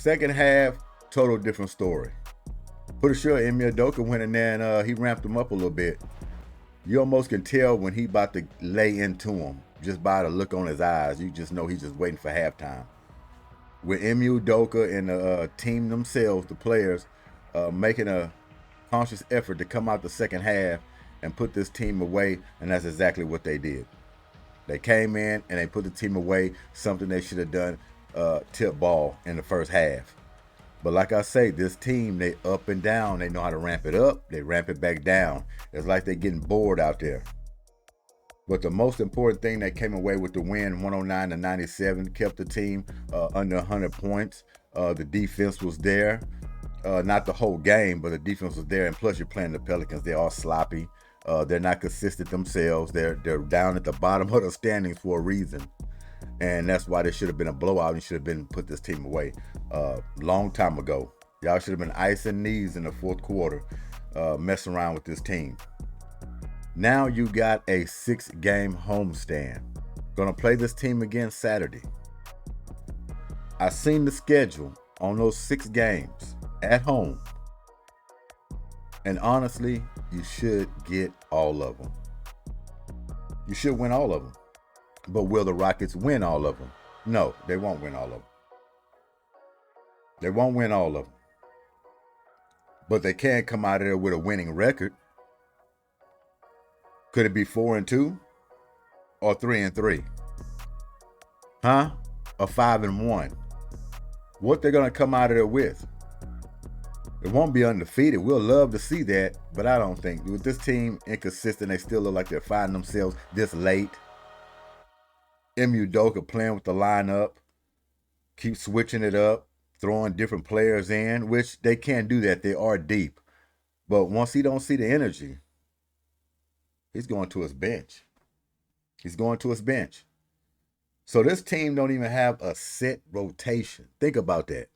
Second half, total different story. Pretty sure Emil Doka went in there and he ramped him up a little bit. You almost can tell when he about to lay into him just by the look on his eyes. You just know he's just waiting for halftime. With Emil Doka and the team themselves, the players, making a conscious effort to come out the second half and put this team away, and that's exactly what they did. They came in and they put the team away, something they should have done tip ball in the first half. But like I say, this team, they up and down. They know how to ramp it up. They ramp it back down. It's like they're getting bored out there. But the most important thing that came away with the win, 109-97, kept the team under 100 points. The defense was there. Not the whole game, but the defense was there. And plus, you're playing the Pelicans. They're all sloppy. They're not consistent themselves. They're down at the bottom of the standings for a reason. And that's why there should have been a blowout and should have been put this team away long time ago. Y'all should have been icing knees in the fourth quarter, messing around with this team. Now you got a 6-game homestand. Gonna play this team again Saturday. I seen the schedule on those 6 games at home. And honestly, you should get all of them. You should win all of them. But will the Rockets win all of them? No, they won't win all of them. They won't win all of them. But they can come out of there with a winning record. Could it be 4-2 or 3-3? Huh? Or 5-1? What they're gonna come out of there with? It won't be undefeated. We'll love to see that, but I don't think with this team inconsistent, they still look like they're finding themselves this late. Emu Doka playing with the lineup, keep switching it up, throwing different players in, which they can do that. They are deep. But once he don't see the energy, he's going to his bench. He's going to his bench. So this team don't even have a set rotation. Think about that.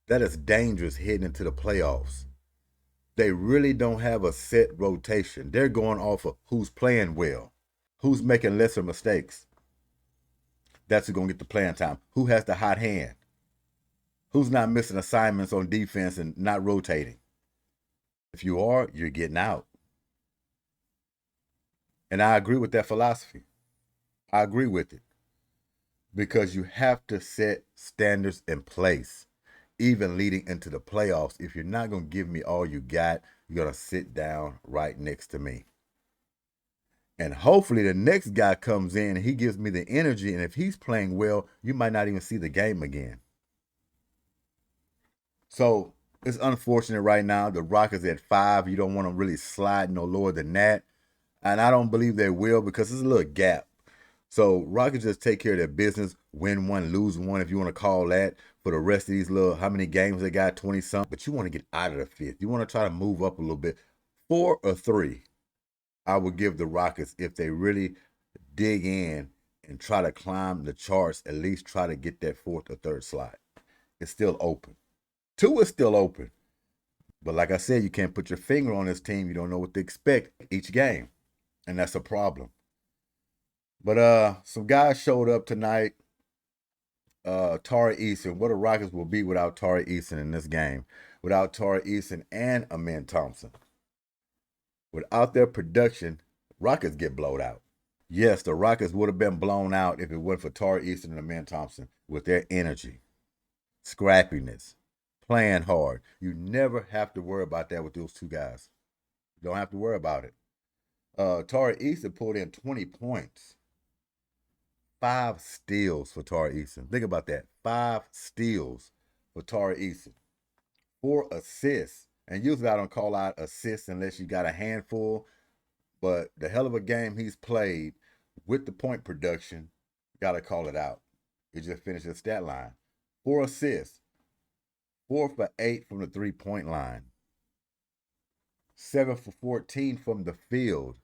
That is dangerous heading into the playoffs. They really don't have a set rotation. They're going off of who's playing well, who's making lesser mistakes. That's who's going to get the playing time. Who has the hot hand? Who's not missing assignments on defense and not rotating? If you are, you're getting out. And I agree with that philosophy. I agree with it. Because you have to set standards in place, even leading into the playoffs. If you're not going to give me all you got, you're going to sit down right next to me. And hopefully the next guy comes in and he gives me the energy. And if he's playing well, you might not even see the game again. So it's unfortunate right now. The Rockets at 5. You don't want to really slide no lower than that. And I don't believe they will because there's a little gap. So Rockets just take care of their business, win one, lose one, if you want to call that, for the rest of these little, how many games they got, 20-something. But you want to get out of the 5th. You want to try to move up a little bit. 4 or 3. I would give the Rockets, if they really dig in and try to climb the charts, at least try to get that 4th or 3rd slot. It's still open. 2 is still open. But like I said, you can't put your finger on this team. You don't know what to expect each game. And that's a problem. But some guys showed up tonight. Tari Eason. What the Rockets will be without Tari Eason in this game. Without Tari Eason and Amen Thompson. Without their production, Rockets get blown out. Yes, the Rockets would have been blown out if it wasn't for Tari Eason and Amen Thompson with their energy, scrappiness, playing hard. You never have to worry about that with those 2 guys. You don't have to worry about it. Tari Eason pulled in 20 points. 5 steals for Tari Eason. Think about that. 5 steals for Tari Eason. 4 assists. And usually I don't call out assists unless you got a handful. But the hell of a game he's played with the point production, got to call it out. He just finished his stat line. 4 assists. 4 for 8 from the 3-point line. 7 for 14 from the field.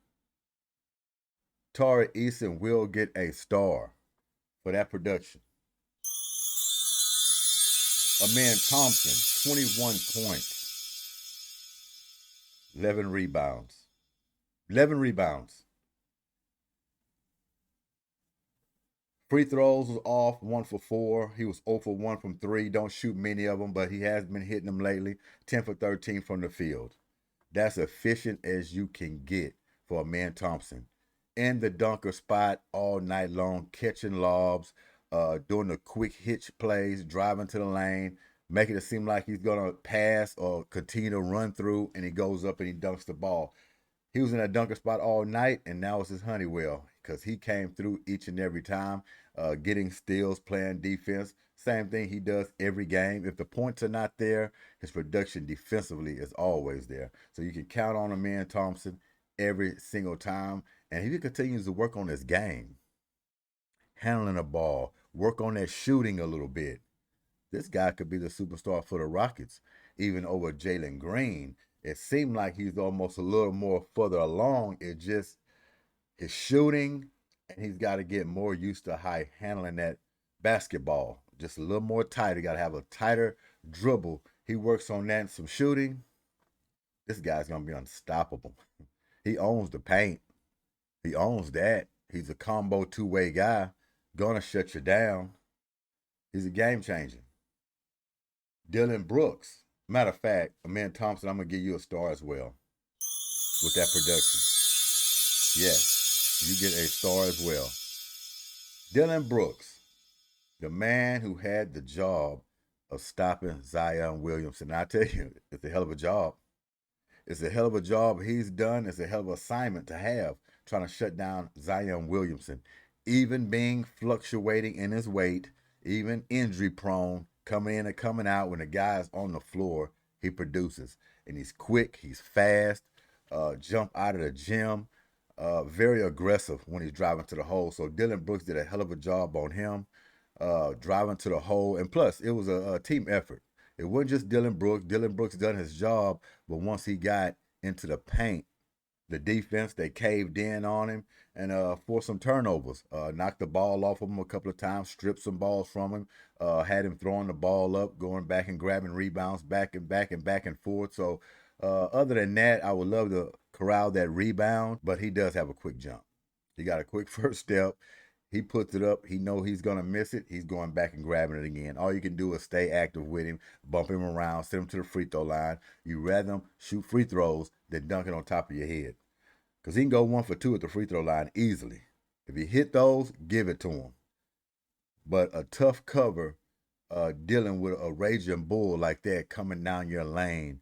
Tari Eason will get a star for that production. Amen Thompson, 21 points. 11 rebounds. 11 rebounds. Free throws was off, 1 for 4. He was 0 for 1 from 3. Don't shoot many of them, but he has been hitting them lately. 10 for 13 from the field. That's efficient as you can get for Amen Thompson. In the dunker spot all night long, catching lobs, doing the quick hitch plays, driving to the lane, making it seem like he's going to pass or continue to run through, and he goes up and he dunks the ball. He was in a dunker spot all night, and now it's his Honeywell because he came through each and every time, getting steals, playing defense. Same thing he does every game. If the points are not there, his production defensively is always there. So you can count on Amen Thompson every single time. And he continues to work on his game, handling the ball, work on that shooting a little bit. This guy could be the superstar for the Rockets, even over Jalen Green. It seemed like he's almost a little more further along. It just his shooting, and he's got to get more used to how handling that basketball. Just a little more tight. He got to have a tighter dribble. He works on that, some shooting. This guy's gonna be unstoppable. He owns the paint. He owns that. He's a combo two-way guy. Gonna shut you down. He's a game changer. Dylan Brooks. Matter of fact, Amen Thompson, I'm going to give you a star as well with that production. Yes, you get a star as well. Dylan Brooks, the man who had the job of stopping Zion Williamson. I tell you, it's a hell of a job. It's a hell of a job he's done. It's a hell of an assignment to have, trying to shut down Zion Williamson. Even being fluctuating in his weight, even injury prone, coming in and coming out when the guy's on the floor, he produces. And he's quick, he's fast, jump out of the gym, very aggressive when he's driving to the hole. So Dylan Brooks did a hell of a job on him, driving to the hole. And plus, it was a team effort. It wasn't just Dylan Brooks. Dylan Brooks done his job, but once he got into the paint, the defense, they caved in on him and forced some turnovers. Knocked the ball off of him a couple of times, stripped some balls from him, had him throwing the ball up, going back and grabbing rebounds, back and forth. So other than that, I would love to corral that rebound, but he does have a quick jump. He got a quick first step. He puts it up. He know he's going to miss it. He's going back and grabbing it again. All you can do is stay active with him, bump him around, send him to the free throw line. You rather him shoot free throws than dunk it on top of your head. Because he can go 1 for 2 at the free throw line easily. If he hit those, give it to him. But a tough cover, dealing with a raging bull like that coming down your lane,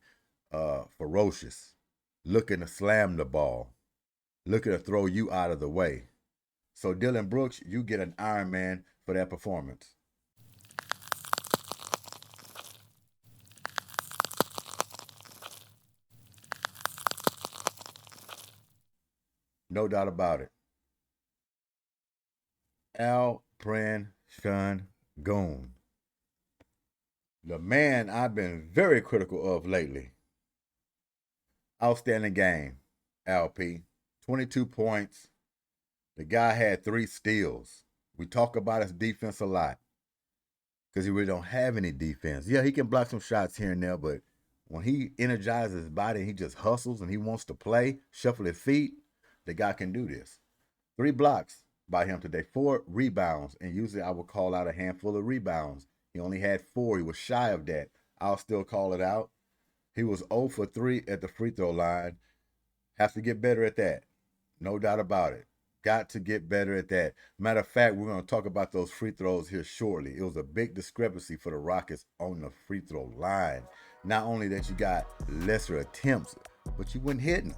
ferocious, looking to slam the ball, looking to throw you out of the way. So Dylan Brooks, you get an Iron Man for that performance. No doubt about it. Alperen Sengun, the man I've been very critical of lately. Outstanding game, LP. 22 points. The guy had 3 steals. We talk about his defense a lot because he really don't have any defense. Yeah, he can block some shots here and there, but when he energizes his body and he just hustles and he wants to play, shuffle his feet, the guy can do this. 3 blocks by him today, 4 rebounds, and usually I would call out a handful of rebounds. He only had 4. He was shy of that. I'll still call it out. He was 0 for 3 at the free throw line. Has to get better at that. No doubt about it. Got to get better at that. Matter of fact, we're going to talk about those free throws here shortly. It was a big discrepancy for the Rockets on the free throw line. Not only that you got lesser attempts, but you weren't hitting.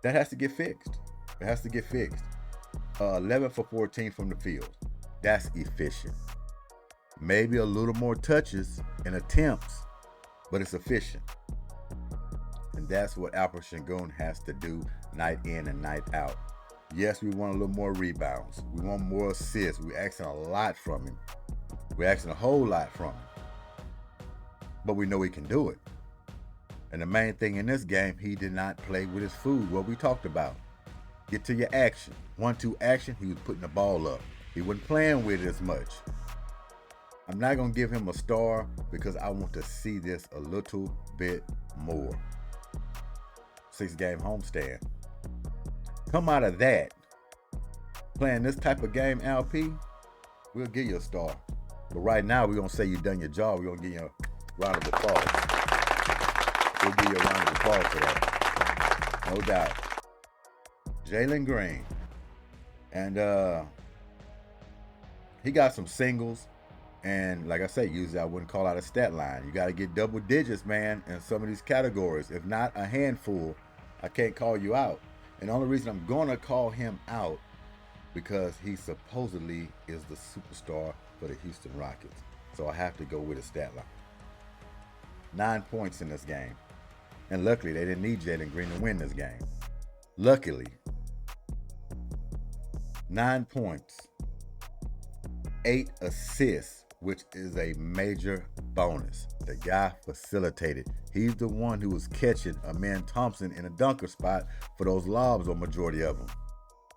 That has to get fixed. It has to get fixed. 11 for 14 from the field. That's efficient. Maybe a little more touches and attempts, but it's efficient. And that's what Alperen Sengun has to do night in and night out. Yes, we want a little more rebounds. We want more assists. We're asking a lot from him. We're asking a whole lot from him. But we know he can do it. And the main thing in this game, he did not play with his food, what we talked about. Get to your action. 1-2 action, he was putting the ball up. He wasn't playing with it as much. I'm not going to give him a star because I want to see this a little bit more. 6-game homestand. Come out of that playing this type of game, LP, we'll give you a star. But right now, we're going to say you've done your job. We're going to give you a round of applause. We'll give you a round of applause for that. No doubt. Jalen Green. And he got some singles. And like I said, usually I wouldn't call out a stat line. You got to get double digits, man, in some of these categories. If not a handful, I can't call you out. And the only reason I'm going to call him out because he supposedly is the superstar for the Houston Rockets. So I have to go with a stat line. 9 points in this game. And luckily, they didn't need Jalen Green to win this game. Luckily. 9 points. 8 assists, which is a major bonus. The guy facilitated. He's the one who was catching Amen Thompson in a dunker spot for those lobs on majority of them.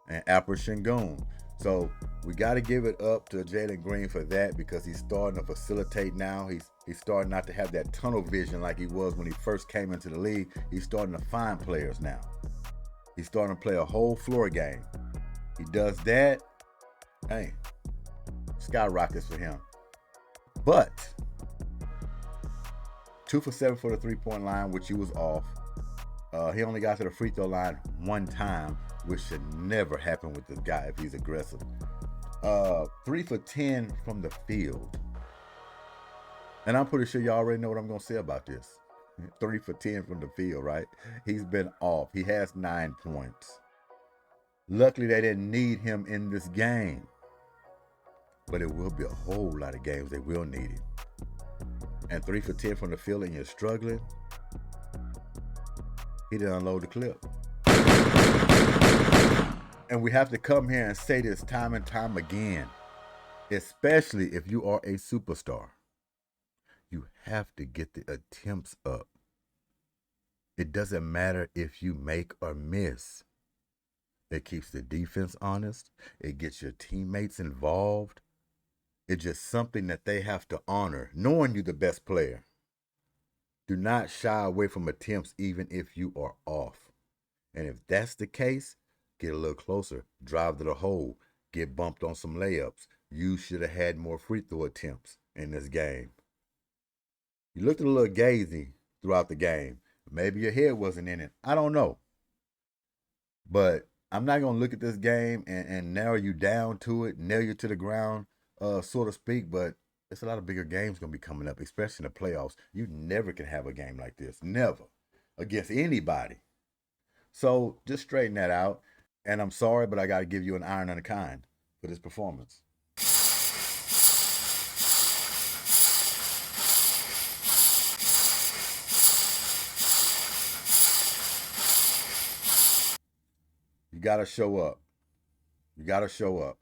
And Apper Shingun. So we got to give it up to Jalen Green for that because he's starting to facilitate now. He's starting not to have that tunnel vision like he was when he first came into the league. He's starting to find players now. He's starting to play a whole floor game. He does that. Hey, skyrockets for him. But 2 for 7 for the three-point line, which he was off. He only got to the free throw line one time, which should never happen with this guy if he's aggressive. 3 for 10 from the field. And I'm pretty sure y'all already know what I'm going to say about this. 3 for 10 from the field, right? He's been off. He has 9 points. Luckily, they didn't need him in this game. But it will be a whole lot of games they will need him. And 3 for 10 from the field and you're struggling, he didn't unload the clip. And we have to come here and say this time and time again, especially if you are a superstar. You have to get the attempts up. It doesn't matter if you make or miss. It keeps the defense honest. It gets your teammates involved. It's just something that they have to honor, knowing you're the best player. Do not shy away from attempts even if you are off. And if that's the case, get a little closer, drive to the hole, get bumped on some layups. You should have had more free throw attempts in this game. You looked a little gazy throughout the game. Maybe your head wasn't in it. I don't know. But I'm not going to look at this game and narrow you down to it, nail you to the ground, so to speak, but there's a lot of bigger games going to be coming up, especially in the playoffs. You never can have a game like this. Never. Against anybody. So just straighten that out. And I'm sorry, but I got to give you an iron and a kind for this performance. You got to show up. You got to show up.